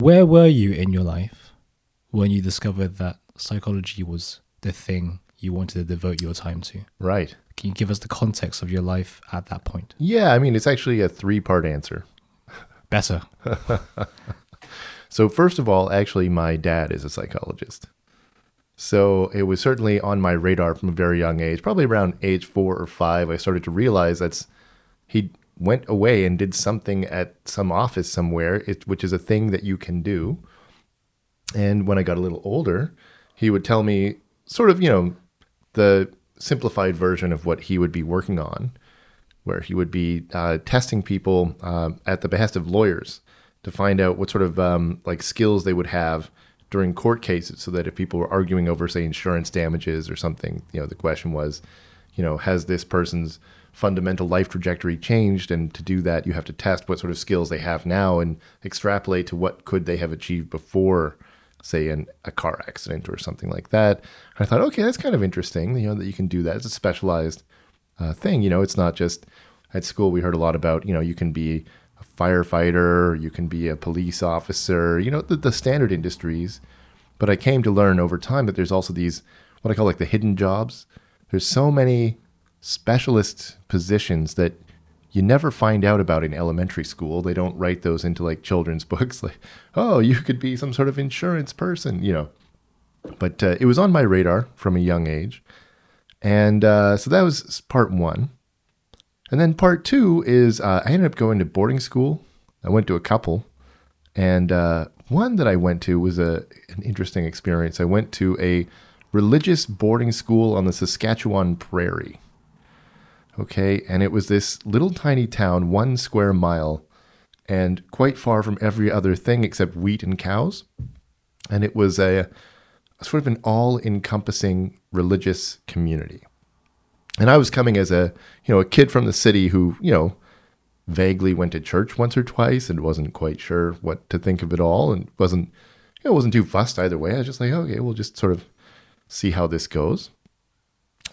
Where were you in your life when you discovered that psychology was the thing you wanted to devote your time to? Right. Can you give us the context of your life at that point? Yeah, I mean, it's actually a 3-part answer. Better. So first of all, actually, my dad is a psychologist. So it was certainly on my radar from a very young age. Probably around age 4 or 5, I started to realize he went away and did something at some office somewhere, which is a thing that you can do. And when I got a little older, he would tell me sort of, the simplified version of what he would be working on, where he would be testing people at the behest of lawyers to find out what sort of like skills they would have during court cases, so that if people were arguing over, say, insurance damages or something, the question was, has this person's fundamental life trajectory changed? And to do that, you have to test what sort of skills they have now and extrapolate to what could they have achieved before, say, a car accident or something like that. I thought, okay, that's kind of interesting, that you can do that. It's a specialized thing. It's not just at school. We heard a lot about, you can be a firefighter, you can be a police officer, the standard industries. But I came to learn over time that there's also these, what I call like the hidden jobs. There's so many specialist positions that you never find out about in elementary school. They don't write those into like children's books, like, oh, you could be some sort of insurance person, But it was on my radar from a young age. And so that was part 1. And then part 2 is I ended up going to boarding school. I went to a couple. And one that I went to was an interesting experience. I went to a religious boarding school on the Saskatchewan prairie. Okay, and it was this little tiny town, 1 square mile, and quite far from every other thing except wheat and cows. And it was a sort of an all-encompassing religious community. And I was coming as a kid from the city who, vaguely went to church once or twice and wasn't quite sure what to think of it all, and wasn't too fussed either way. I was just like, okay, we'll just sort of see how this goes.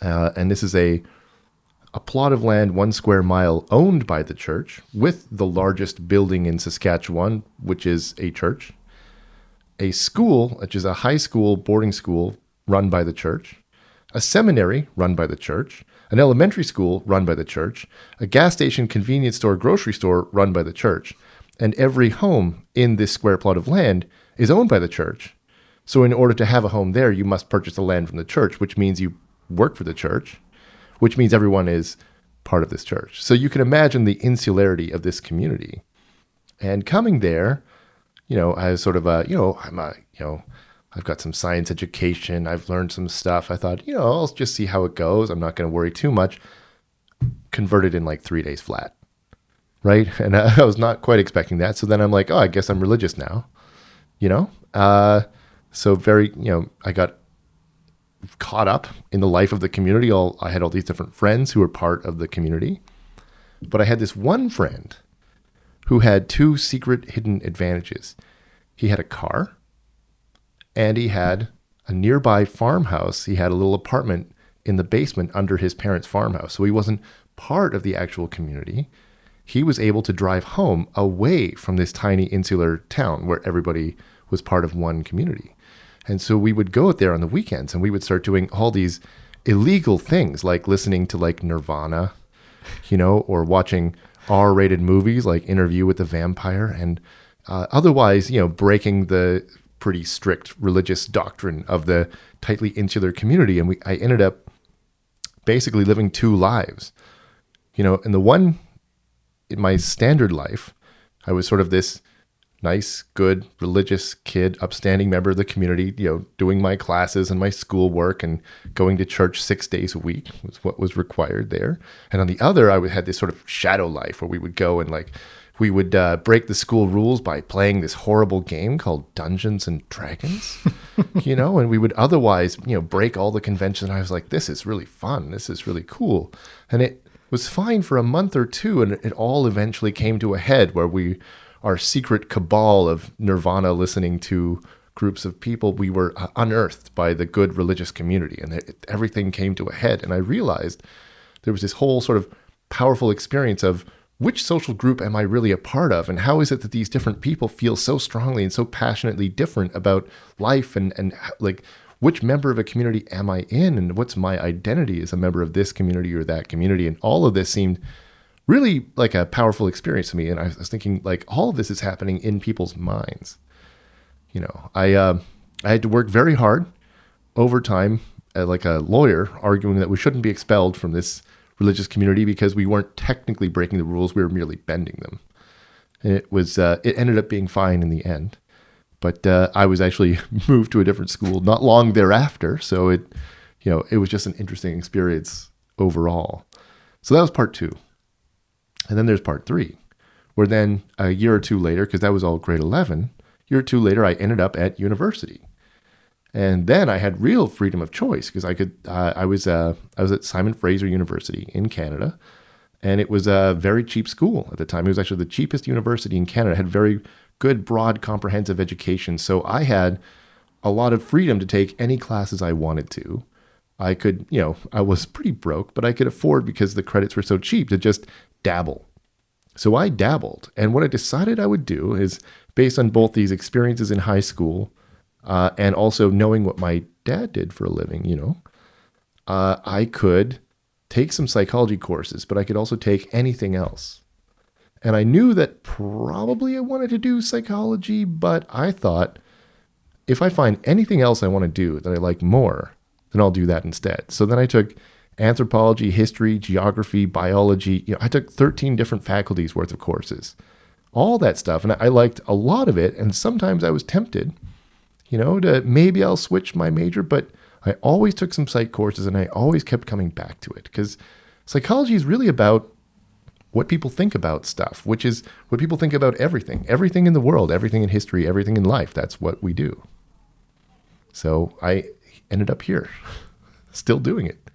And this is a plot of land 1 square mile owned by the church, with the largest building in Saskatchewan, which is a church, a school, which is a high school boarding school run by the church, a seminary run by the church, an elementary school run by the church, a gas station, convenience store, grocery store run by the church, and every home in this square plot of land is owned by the church. So in order to have a home there, you must purchase the land from the church, which means you work for the church, which means everyone is part of this church. So you can imagine the insularity of this community. And coming there, I was sort of I've got some science education. I've learned some stuff. I thought, I'll just see how it goes. I'm not going to worry too much. Converted in like 3 days flat, right? And I was not quite expecting that. So then I'm like, oh, I guess I'm religious now, So very, I got caught up in the life of the community. I had all these different friends who were part of the community. But I had this one friend who had 2 secret hidden advantages. He had a car, and he had a nearby farmhouse. He had a little apartment in the basement under his parents' farmhouse. So he wasn't part of the actual community. He was able to drive home away from this tiny insular town where everybody was part of one community. And so we would go out there on the weekends, and we would start doing all these illegal things, like listening to like Nirvana, or watching R-rated movies like Interview with the Vampire, and otherwise, breaking the pretty strict religious doctrine of the tightly insular community. And I ended up basically living 2 lives. In the one, in my standard life, I was sort of this nice, good, religious kid, upstanding member of the community, doing my classes and my schoolwork and going to church 6 days a week was what was required there. And on the other, I had this sort of shadow life where we would go and we would break the school rules by playing this horrible game called Dungeons and Dragons, and we would otherwise, break all the conventions. And I was like, this is really fun. This is really cool. And it was fine for a month or 2. And it all eventually came to a head where our secret cabal of Nirvana listening to groups of people, we were unearthed by the good religious community. And everything came to a head. And I realized there was this whole sort of powerful experience of which social group am I really a part of? And how is it that these different people feel so strongly and so passionately different about life and like, which member of a community am I in? And what's my identity as a member of this community or that community? And all of this seemed really like a powerful experience to me. And I was thinking, like, all of this is happening in people's minds. You know, I had to work very hard overtime, like a lawyer, arguing that we shouldn't be expelled from this religious community because we weren't technically breaking the rules, we were merely bending them. And it ended up being fine in the end. But I was actually moved to a different school not long thereafter, so it was just an interesting experience overall. So that was part 2. And then there's part 3, where then a year or two later, because that was all grade 11, a year or two later, I ended up at university. And then I had real freedom of choice because I was at Simon Fraser University in Canada, and it was a very cheap school at the time. It was actually the cheapest university in Canada. It had very good, broad, comprehensive education. So I had a lot of freedom to take any classes I wanted to. I could, I was pretty broke, but I could afford, because the credits were so cheap, to just dabble. So I dabbled. And what I decided I would do is, based on both these experiences in high school and also knowing what my dad did for a living, I could take some psychology courses, but I could also take anything else. And I knew that probably I wanted to do psychology, but I thought, if I find anything else I want to do that I like more, then I'll do that instead. So then I took anthropology, history, geography, biology. I took 13 different faculties worth of courses, all that stuff. And I liked a lot of it. And sometimes I was tempted, to maybe I'll switch my major, but I always took some psych courses and I always kept coming back to it, because psychology is really about what people think about stuff, which is what people think about everything in the world, everything in history, everything in life. That's what we do. So I ended up here, still doing it.